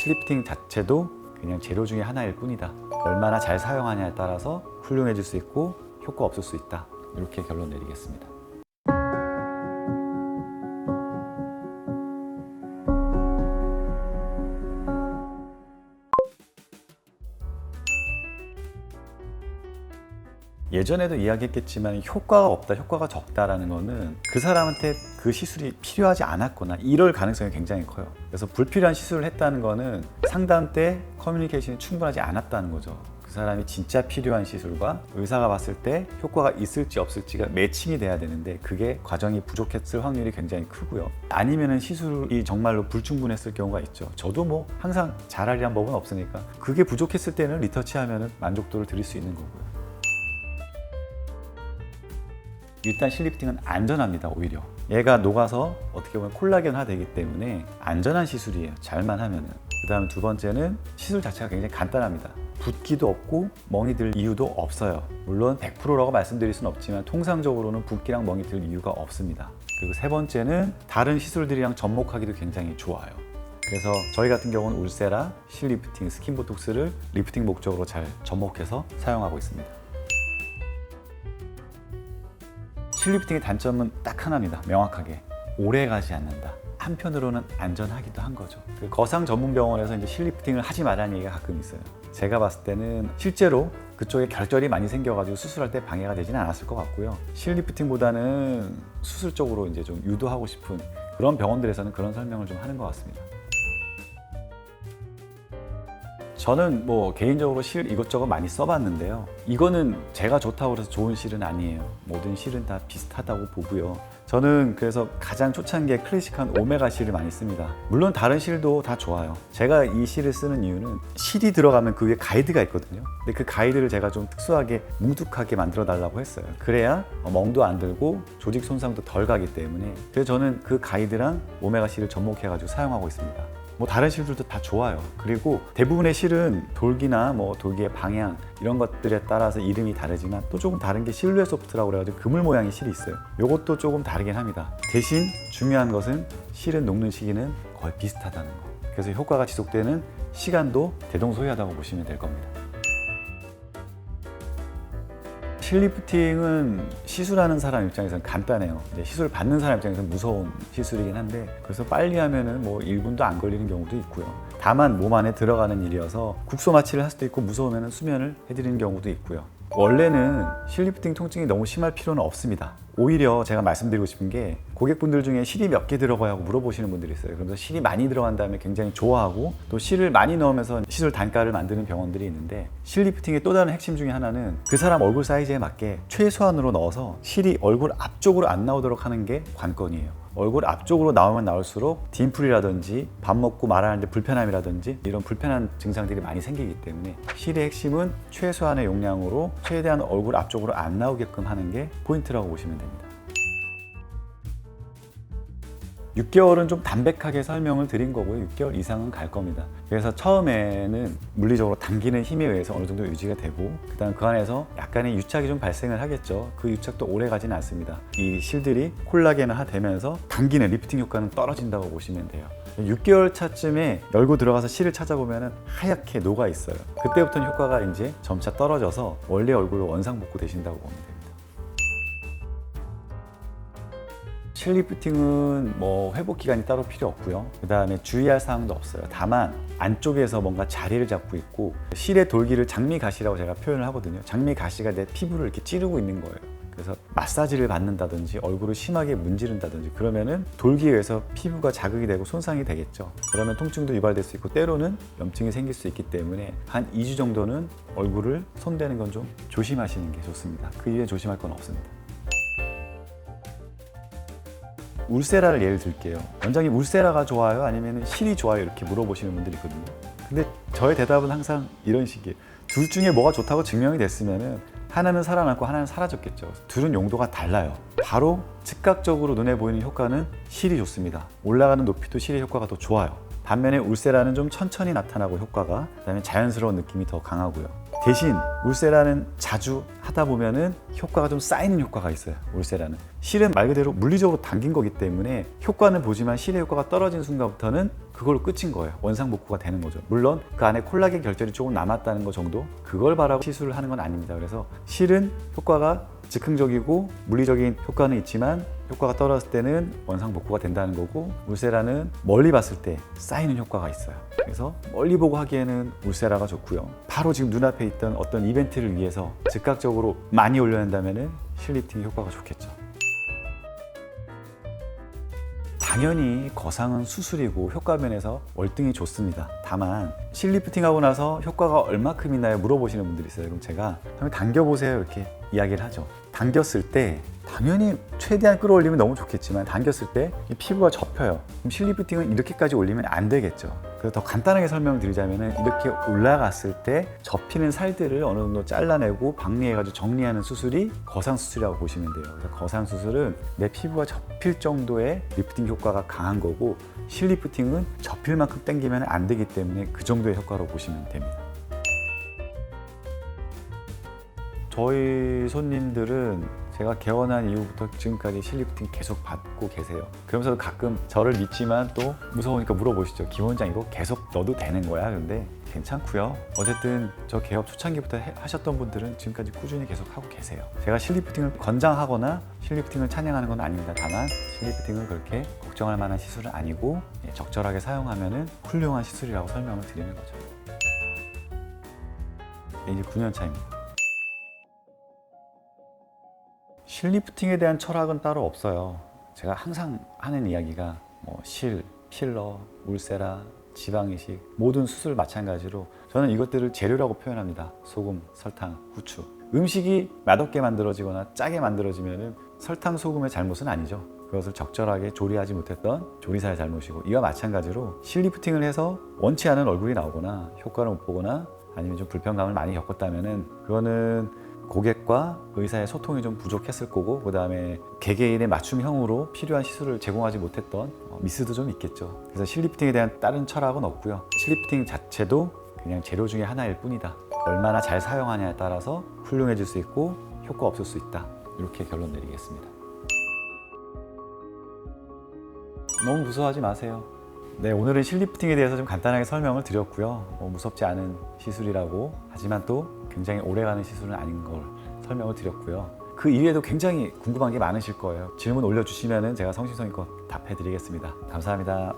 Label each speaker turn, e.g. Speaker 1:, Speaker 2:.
Speaker 1: 실리프팅 자체도 그냥 재료 중에 하나일 뿐이다. 얼마나 잘 사용하냐에 따라서 훌륭해질 수 있고 효과 없을 수 있다. 이렇게 결론 내리겠습니다. 예전에도 이야기했겠지만 효과가 없다, 효과가 적다라는 거는 그 사람한테 그 시술이 필요하지 않았거나 이럴 가능성이 굉장히 커요. 그래서 불필요한 시술을 했다는 거는 상담 때 커뮤니케이션이 충분하지 않았다는 거죠. 그 사람이 진짜 필요한 시술과 의사가 봤을 때 효과가 있을지 없을지가 매칭이 돼야 되는데 그게 과정이 부족했을 확률이 굉장히 크고요. 아니면은 시술이 정말로 불충분했을 경우가 있죠. 저도 뭐 항상 잘하리란 법은 없으니까 그게 부족했을 때는 리터치하면은 만족도를 드릴 수 있는 거고요. 일단 실리프팅은 안전합니다. 오히려 얘가 녹아서 어떻게 보면 콜라겐화 되기 때문에 안전한 시술이에요. 잘만 하면은. 그 다음 두 번째는 시술 자체가 굉장히 간단합니다. 붓기도 없고 멍이 들 이유도 없어요. 물론 100%라고 말씀드릴 수는 없지만 통상적으로는 붓기랑 멍이 들 이유가 없습니다. 그리고 세 번째는 다른 시술들이랑 접목하기도 굉장히 좋아요. 그래서 저희 같은 경우는 울세라, 실리프팅, 스킨보톡스를 리프팅 목적으로 잘 접목해서 사용하고 있습니다. 실리프팅의 단점은 딱 하나입니다. 명확하게 오래 가지 않는다. 한편으로는 안전하기도 한 거죠. 그 거상 전문 병원에서 이제 실리프팅을 하지 말라는 얘기가 가끔 있어요. 제가 봤을 때는 실제로 그쪽에 결절이 많이 생겨가지고 수술할 때 방해가 되지는 않았을 것 같고요. 실리프팅보다는 수술적으로 이제 좀 유도하고 싶은 그런 병원들에서는 그런 설명을 좀 하는 것 같습니다. 저는 뭐 개인적으로 실 이것저것 많이 써봤는데요. 이거는 제가 좋다고 해서 좋은 실은 아니에요. 모든 실은 다 비슷하다고 보고요. 저는 그래서 가장 초창기에 클래식한 오메가 실을 많이 씁니다. 물론 다른 실도 다 좋아요. 제가 이 실을 쓰는 이유는 실이 들어가면 그 위에 가이드가 있거든요. 근데 그 가이드를 제가 좀 특수하게 뭉툭하게 만들어 달라고 했어요. 그래야 멍도 안 들고 조직 손상도 덜 가기 때문에. 그래서 저는 그 가이드랑 오메가 실을 접목해가지고 사용하고 있습니다. 뭐 다른 실들도 다 좋아요. 그리고 대부분의 실은 돌기나 뭐 돌기의 방향 이런 것들에 따라서 이름이 다르지만 또 조금 다른 게 실루엣 소프트라고 그래가지고 그물 모양의 실이 있어요. 이것도 조금 다르긴 합니다. 대신 중요한 것은 실은 녹는 시기는 거의 비슷하다는 거. 그래서 효과가 지속되는 시간도 대동소이하다고 보시면 될 겁니다. 실리프팅은 시술하는 사람 입장에서는 간단해요. 시술 받는 사람 입장에서는 무서운 시술이긴 한데 그래서 빨리 하면은 뭐 1분도 안 걸리는 경우도 있고요. 다만 몸 안에 들어가는 일이어서 국소 마취를 할 수도 있고 무서우면 수면을 해드리는 경우도 있고요. 원래는 실리프팅 통증이 너무 심할 필요는 없습니다. 오히려 제가 말씀드리고 싶은 게 고객분들 중에 실이 몇 개 들어가요 하고 물어보시는 분들이 있어요. 그래서 실이 많이 들어간 다음에 굉장히 좋아하고 또 실을 많이 넣으면서 시술 단가를 만드는 병원들이 있는데 실리프팅의 또 다른 핵심 중에 하나는 그 사람 얼굴 사이즈에 맞게 최소한으로 넣어서 실이 얼굴 앞쪽으로 안 나오도록 하는 게 관건이에요. 얼굴 앞쪽으로 나오면 나올수록 딤플이라든지 밥 먹고 말하는데 불편함이라든지 이런 불편한 증상들이 많이 생기기 때문에 실의 핵심은 최소한의 용량으로 최대한 얼굴 앞쪽으로 안 나오게끔 하는 게 포인트라고 보시면 됩니다. 6개월은 좀 담백하게 설명을 드린 거고요. 6개월 이상은 갈 겁니다. 그래서 처음에는 물리적으로 당기는 힘에 의해서 어느 정도 유지가 되고 그다음 그 안에서 약간의 유착이 좀 발생을 하겠죠. 그 유착도 오래 가지는 않습니다. 이 실들이 콜라겐화 되면서 당기는 리프팅 효과는 떨어진다고 보시면 돼요. 6개월 차쯤에 열고 들어가서 실을 찾아보면 하얗게 녹아 있어요. 그때부터는 효과가 이제 점차 떨어져서 원래 얼굴로 원상복구 되신다고 보면 됩니다. 실리프팅은 뭐 회복 기간이 따로 필요 없고요. 그 다음에 주의할 사항도 없어요. 다만 안쪽에서 뭔가 자리를 잡고 있고 실의 돌기를 장미가시라고 제가 표현을 하거든요. 장미가시가 내 피부를 이렇게 찌르고 있는 거예요. 그래서 마사지를 받는다든지 얼굴을 심하게 문지른다든지 그러면은 돌기에 의해서 피부가 자극이 되고 손상이 되겠죠. 그러면 통증도 유발될 수 있고 때로는 염증이 생길 수 있기 때문에 한 2주 정도는 얼굴을 손대는 건 좀 조심하시는 게 좋습니다. 그 이후에 조심할 건 없습니다. 울세라를 예를 들게요. 원장님 울세라가 좋아요? 아니면 실이 좋아요? 이렇게 물어보시는 분들이 있거든요. 근데 저의 대답은 항상 이런 식이에요. 둘 중에 뭐가 좋다고 증명이 됐으면 하나는 살아남고 하나는 사라졌겠죠. 둘은 용도가 달라요. 바로 즉각적으로 눈에 보이는 효과는 실이 좋습니다. 올라가는 높이도 실의 효과가 더 좋아요. 반면에 울세라는 좀 천천히 나타나고 효과가 그다음에 자연스러운 느낌이 더 강하고요. 대신 울세라는 자주 하다 보면은 효과가 좀 쌓이는 효과가 있어요. 울세라는 실은 말 그대로 물리적으로 당긴 거기 때문에 효과는 보지만 실의 효과가 떨어진 순간부터는 그걸로 끝인 거예요. 원상복구가 되는 거죠. 물론 그 안에 콜라겐 결절이 조금 남았다는 거 정도, 그걸 바라고 시술을 하는 건 아닙니다. 그래서 실은 효과가 즉흥적이고 물리적인 효과는 있지만 효과가 떨어졌을 때는 원상복구가 된다는 거고, 울세라는 멀리 봤을 때 쌓이는 효과가 있어요. 그래서 멀리 보고 하기에는 울세라가 좋고요. 바로 지금 눈앞에 있던 어떤 이벤트를 위해서 즉각적으로 많이 올려낸다면 실리프팅의 효과가 좋겠죠. 당연히 거상은 수술이고 효과 면에서 월등히 좋습니다. 다만 실리프팅하고 나서 효과가 얼마큼 있나요? 물어보시는 분들이 있어요. 그럼 제가 한번 당겨보세요 이렇게 이야기를 하죠. 당겼을 때 당연히 최대한 끌어올리면 너무 좋겠지만 당겼을 때 이 피부가 접혀요. 그럼 실리프팅은 이렇게까지 올리면 안 되겠죠. 그래서 더 간단하게 설명드리자면 이렇게 올라갔을 때 접히는 살들을 어느 정도 잘라내고 박리해가지고 정리하는 수술이 거상수술이라고 보시면 돼요. 그래서 거상수술은 내 피부가 접힐 정도의 리프팅 효과가 강한 거고, 실리프팅은 접힐 만큼 당기면 안 되기 때문에 그 정도의 효과로 보시면 됩니다. 저희 손님들은 제가 개원한 이후부터 지금까지 실리프팅 계속 받고 계세요. 그러면서 가끔 저를 믿지만 또 무서우니까 물어보시죠. 김 원장 이거 계속 넣어도 되는 거야? 근데 괜찮고요. 어쨌든 저 개업 초창기부터 하셨던 분들은 지금까지 꾸준히 계속 하고 계세요. 제가 실리프팅을 권장하거나 실리프팅을 찬양하는 건 아닙니다. 다만 실리프팅은 그렇게 걱정할 만한 시술은 아니고 적절하게 사용하면 훌륭한 시술이라고 설명을 드리는 거죠. 이제 9년 차입니다. 실리프팅에 대한 철학은 따로 없어요. 제가 항상 하는 이야기가 실, 필러, 울세라, 지방이식 모든 수술 마찬가지로 저는 이것들을 재료라고 표현합니다. 소금, 설탕, 후추. 음식이 맛없게 만들어지거나 짜게 만들어지면 설탕, 소금의 잘못은 아니죠. 그것을 적절하게 조리하지 못했던 조리사의 잘못이고, 이와 마찬가지로 실리프팅을 해서 원치 않은 얼굴이 나오거나 효과를 못 보거나 아니면 좀 불편감을 많이 겪었다면 그거는 고객과 의사의 소통이 좀 부족했을 거고, 그 다음에 개개인의 맞춤형으로 필요한 시술을 제공하지 못했던 미스도 좀 있겠죠. 그래서 실리프팅에 대한 다른 철학은 없고요. 실리프팅 자체도 그냥 재료 중에 하나일 뿐이다. 얼마나 잘 사용하냐에 따라서 훌륭해질 수 있고 효과 없을 수 있다. 이렇게 결론 내리겠습니다. 너무 무서워하지 마세요. 네, 오늘은 실리프팅에 대해서 좀 간단하게 설명을 드렸고요. 무섭지 않은 시술이라고, 하지만 또 굉장히 오래가는 시술은 아닌 걸 설명을 드렸고요. 그 이외에도 굉장히 궁금한 게 많으실 거예요. 질문 올려주시면 제가 성심성의껏 답해드리겠습니다. 감사합니다.